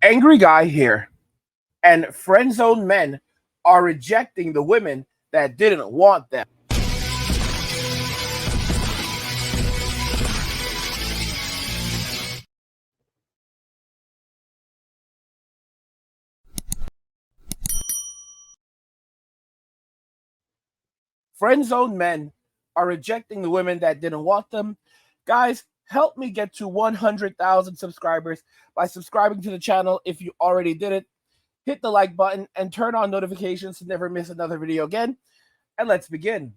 Angry guy here, and friend zone men are rejecting the women that didn't want them. Friend zone men are rejecting the women that didn't want them. Guys, help me get to 100,000 subscribers by subscribing to the channel if you already did it. Hit the like button and turn on notifications to never miss another video again. And let's begin.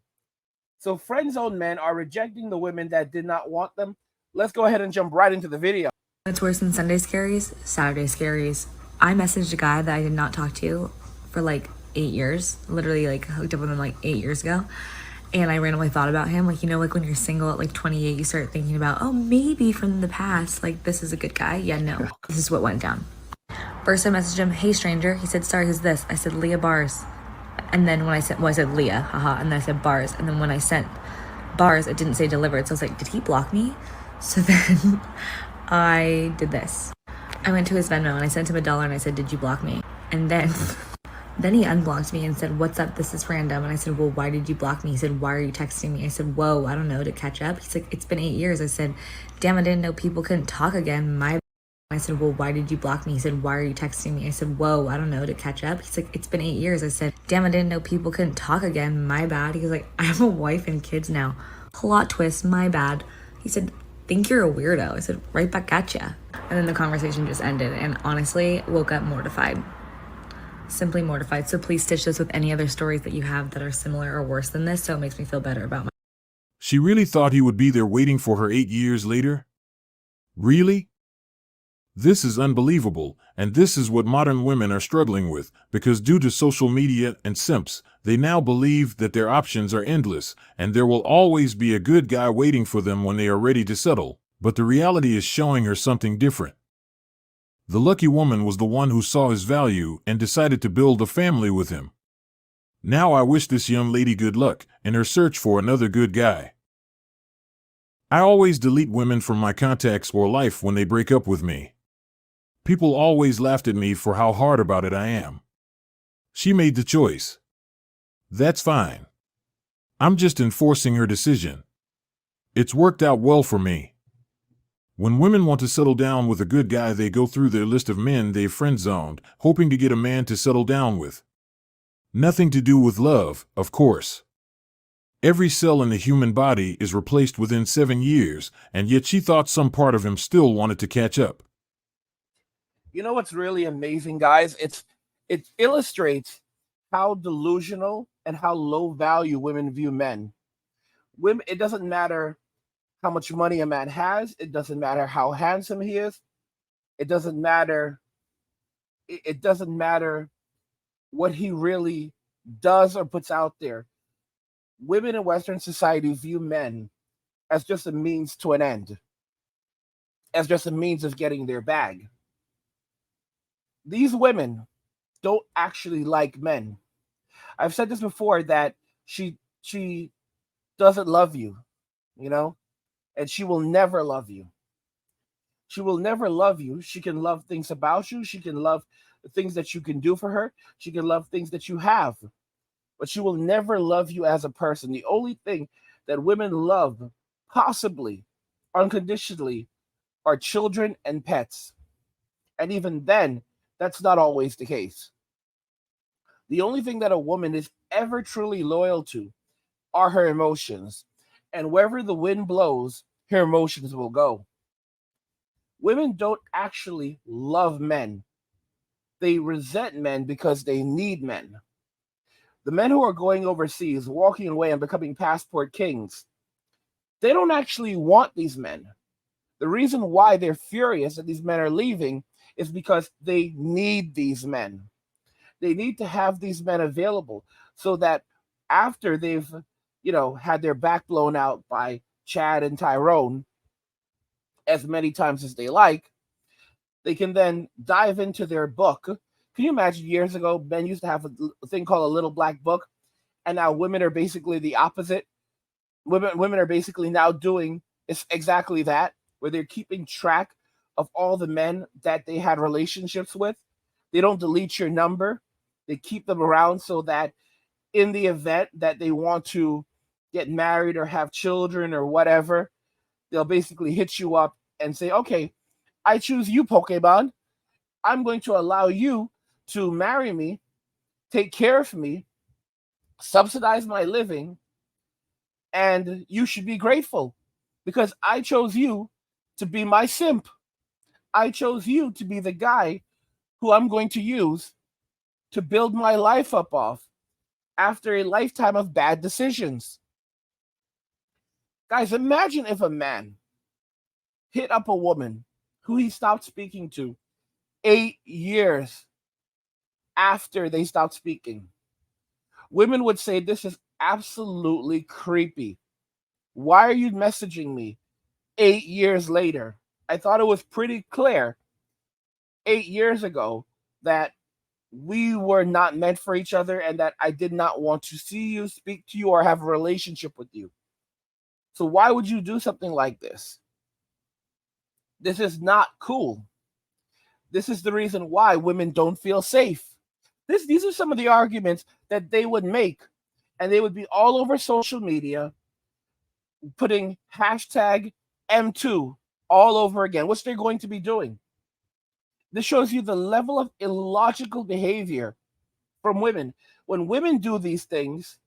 So friend zone men are rejecting the women that did not want them. Let's go ahead and jump right into the video. It's worse than Sunday scaries, Saturday scaries. I messaged a guy that I did not talk to for like 8 years, literally like hooked up with him like 8 years ago. And I randomly thought about him, like, you know, like when you're single at like 28, you start thinking about, oh, maybe from the past, like this is a good guy. Yeah, no, this is what went down. First I messaged him, hey stranger. He said, sorry, who's this? I said, Leah Bars. And then when I said, well, I said Leah, haha, and then I said Bars. And then when I sent Bars, it didn't say delivered. So I was like, did he block me? So then I did this. I went to his Venmo and I sent him $1 and I said, did you block me? And then he unblocked me and said, what's up? This is random. And I said, well, why did you block me? He said, why are you texting me? I said, whoa, I don't know, to catch up. He's like, it's been 8 years. I said, damn, I didn't know people couldn't talk again. I said, well, why did you block me? He said, why are you texting me? I said, whoa, I don't know, to catch up. He's like, it's been 8 years. I said, damn, I didn't know people couldn't talk again. My bad. He was like, I have a wife and kids now. Plot twist, my bad. He said, think you're a weirdo. I said, right back at ya. And then the conversation just ended and honestly woke up mortified. Simply mortified. So please stitch this with any other stories that you have that are similar or worse than this, so it makes me feel better about my. She really thought he would be there waiting for her 8 years later? Really? This is unbelievable, and this is what modern women are struggling with, because due to social media and simps, they now believe that their options are endless, and there will always be a good guy waiting for them when they are ready to settle. But the reality is showing her something different. The lucky woman was the one who saw his value and decided to build a family with him. Now I wish this young lady good luck in her search for another good guy. I always delete women from my contacts or life when they break up with me. People always laughed at me for how hard about it I am. She made the choice. That's fine. I'm just enforcing her decision. It's worked out well for me. When women want to settle down with a good guy, they go through their list of men they've friend-zoned, hoping to get a man to settle down with. Nothing to do with love, of course. Every cell in the human body is replaced within 7 years, and yet she thought some part of him still wanted to catch up. You know what's really amazing, guys? It illustrates how delusional and how low value women view men. Women, it doesn't matter how much money a man has. It doesn't matter how handsome he is. It doesn't matter. It doesn't matter what he really does or puts out there. Women in Western society view men as just a means to an end, as just a means of getting their bag. These women don't actually like men. I've said this before, that she doesn't love you, you know, and she will never love you. She will never love you. She can love things about you. She can love the things that you can do for her. She can love things that you have, but she will never love you as a person. The only thing that women love, possibly unconditionally, are children and pets. And even then, that's not always the case. The only thing that a woman is ever truly loyal to are her emotions. And wherever the wind blows, her emotions will go. Women don't actually love men. They resent men because they need men. The men who are going overseas, walking away and becoming passport kings, they don't actually want these men. The reason why they're furious that these men are leaving is because they need these men. They need to have these men available so that after they've, had their back blown out by Chad and Tyrone as many times as they like, they can then dive into their book. Can you imagine years ago, men used to have a thing called a little black book, and now women are basically the opposite. Women are basically now doing exactly that, where they're keeping track of all the men that they had relationships with. They don't delete your number. They keep them around so that in the event that they want to get married or have children or whatever, they'll basically hit you up and say, okay, I choose you, Pokemon. I'm going to allow you to marry me, take care of me, subsidize my living, and you should be grateful because I chose you to be my simp. I chose you to be the guy who I'm going to use to build my life up off after a lifetime of bad decisions. Guys, imagine if a man hit up a woman who he stopped speaking to 8 years after they stopped speaking. Women would say, this is absolutely creepy. Why are you messaging me 8 years later? I thought it was pretty clear 8 years ago that we were not meant for each other and that I did not want to see you, speak to you, or have a relationship with you. So why would you do something like this? This is not cool. This is the reason why women don't feel safe. These are some of the arguments that they would make, and they would be all over social media putting hashtag M2 all over again, which they're going to be doing. This shows you the level of illogical behavior from women. When women do these things,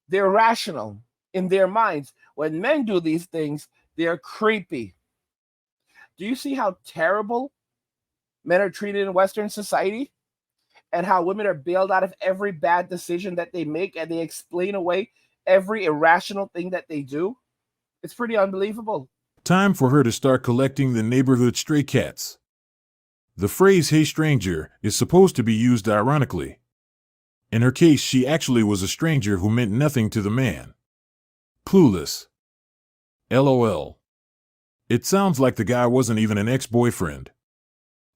they're rational in their minds. When men do these things, they're creepy. Do you see how terrible men are treated in Western society? And how women are bailed out of every bad decision that they make, and they explain away every irrational thing that they do? It's pretty unbelievable. Time for her to start collecting the neighborhood stray cats. The phrase, hey stranger, is supposed to be used ironically. In her case, she actually was a stranger who meant nothing to the man. Clueless. LOL. It sounds like the guy wasn't even an ex-boyfriend.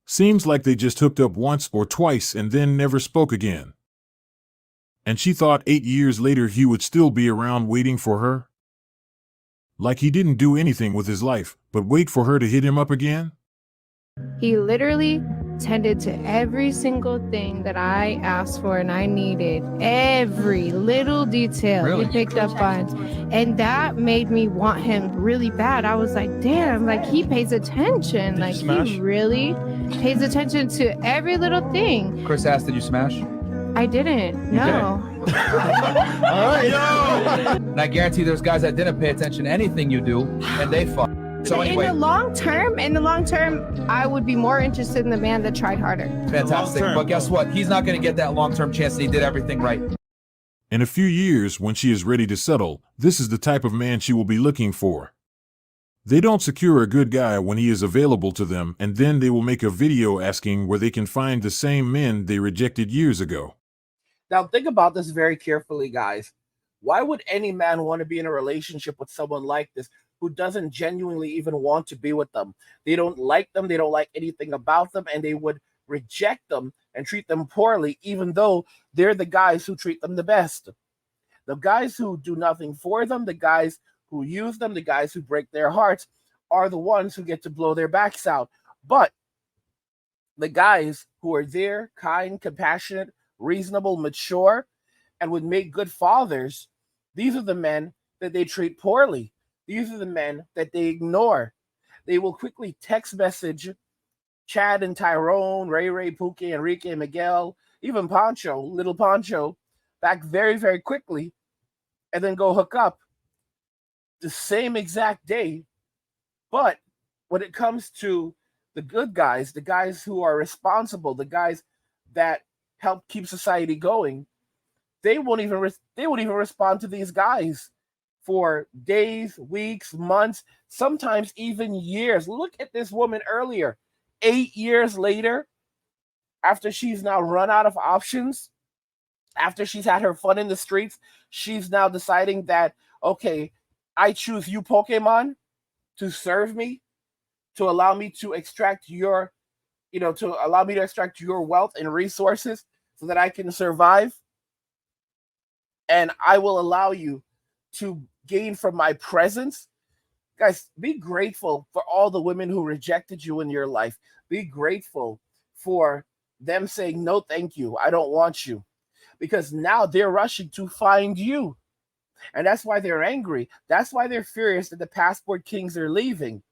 Seems like they just hooked up once or twice and then never spoke again. And she thought 8 years later he would still be around waiting for her? Like he didn't do anything with his life, but wait for her to hit him up again? He literally tended to every single thing that I asked for and I needed. Every little detail Really? he picked up on. And that made me want him really bad. I was like, damn, like he pays attention. Like he really pays attention to every little thing. Chris asked, did you smash? I didn't. You No. All right. And I guarantee there's guys that didn't pay attention to anything you do, and they fuck. So anyway, In the long term, I would be more interested in the man that tried harder. fantastic. But guess what? He's not going to get that long-term chance that he did everything right. In a few years, when she is ready to settle, this is the type of man she will be looking for. They don't secure a good guy when he is available to them, and then they will make a video asking where they can find the same men they rejected years ago. Now, think about this very carefully, guys. Why would any man want to be in a relationship with someone like this who doesn't genuinely even want to be with them? They don't like them, they don't like anything about them, and they would reject them and treat them poorly, even though they're the guys who treat them the best. The guys who do nothing for them, the guys who use them, the guys who break their hearts are the ones who get to blow their backs out. But the guys who are there, kind, compassionate, reasonable, mature, and would make good fathers, these are the men that they treat poorly. These are the men that they ignore. They will quickly text message Chad and Tyrone, Ray, Pookie, Enrique, Miguel, even Pancho, little Pancho, back very, very quickly, and then go hook up the same exact day. But when it comes to the good guys, the guys who are responsible, the guys that help keep society going, they won't even respond to these guys for days, weeks, months, sometimes even years. Look at this woman earlier. 8 years later, after she's now run out of options, after she's had her fun in the streets, she's now deciding that, okay, I choose you, Pokemon, to serve me, to allow me to extract your, wealth and resources so that I can survive. And I will allow you to gain from my presence Guys, be grateful for all the women who rejected you in your life. Be grateful for them saying, no, thank you. I don't want you. Because now they're rushing to find you. And that's why they're angry. That's why they're furious that the passport kings are leaving.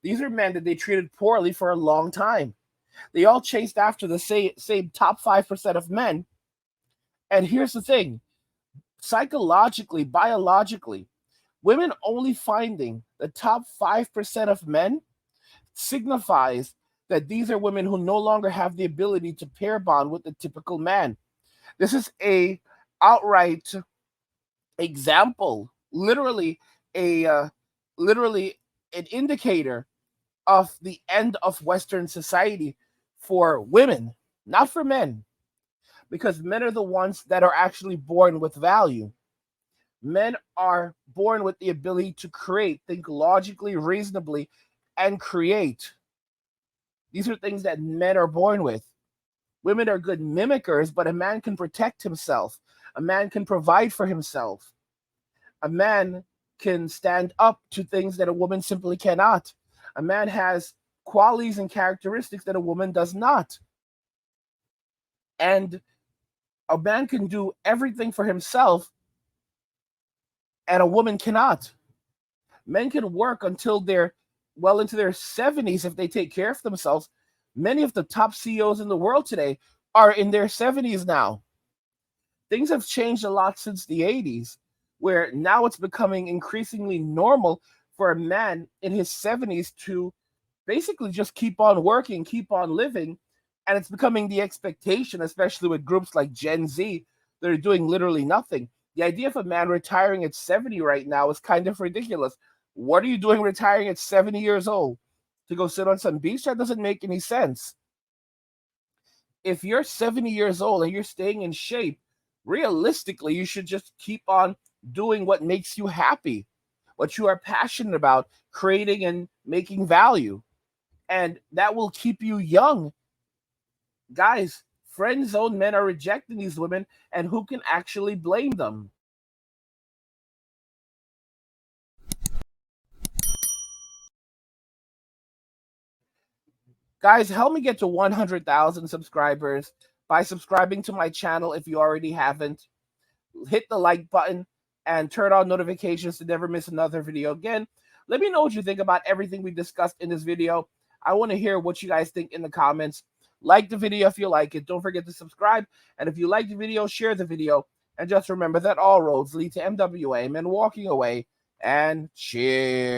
These are men that they treated poorly for a long time. They all chased after the same top 5% of men. And here's the thing, psychologically, biologically, women only finding the top 5% of men signifies that these are women who no longer have the ability to pair bond with the typical man. This is a outright example, literally an indicator of the end of Western society for women, not for men, because men are the ones that are actually born with value. Men are born with the ability to create, think logically, reasonably, and create. These are things that men are born with. Women are good mimickers, but a man can protect himself. A man can provide for himself. A man can stand up to things that a woman simply cannot. A man has qualities and characteristics that a woman does not. And a man can do everything for himself, and a woman cannot. Men can work until they're well into their 70s if they take care of themselves. Many of the top CEOs in the world today are in their 70s now. Things have changed a lot since the 80s, where now it's becoming increasingly normal for a man in his 70s to basically just keep on working, keep on living. And it's becoming the expectation, especially with groups like Gen Z that are doing literally nothing. The idea of a man retiring at 70 right now is kind of ridiculous. What are you doing retiring at 70 years old? To go sit on some beach? That doesn't make any sense. If you're 70 years old and you're staying in shape, realistically, you should just keep on doing what makes you happy, what you are passionate about, creating and making value. And that will keep you young. Guys, friend zone men are rejecting these women, and who can actually blame them? Guys, help me get to 100,000 subscribers by subscribing to my channel if you already haven't. Hit the like button and turn on notifications to never miss another video again. Let me know what you think about everything we discussed in this video. I want to hear what you guys think in the comments. Like the video if you like it. Don't forget to subscribe. And if you like the video, share the video. And just remember that all roads lead to MWA, men walking away, and cheers.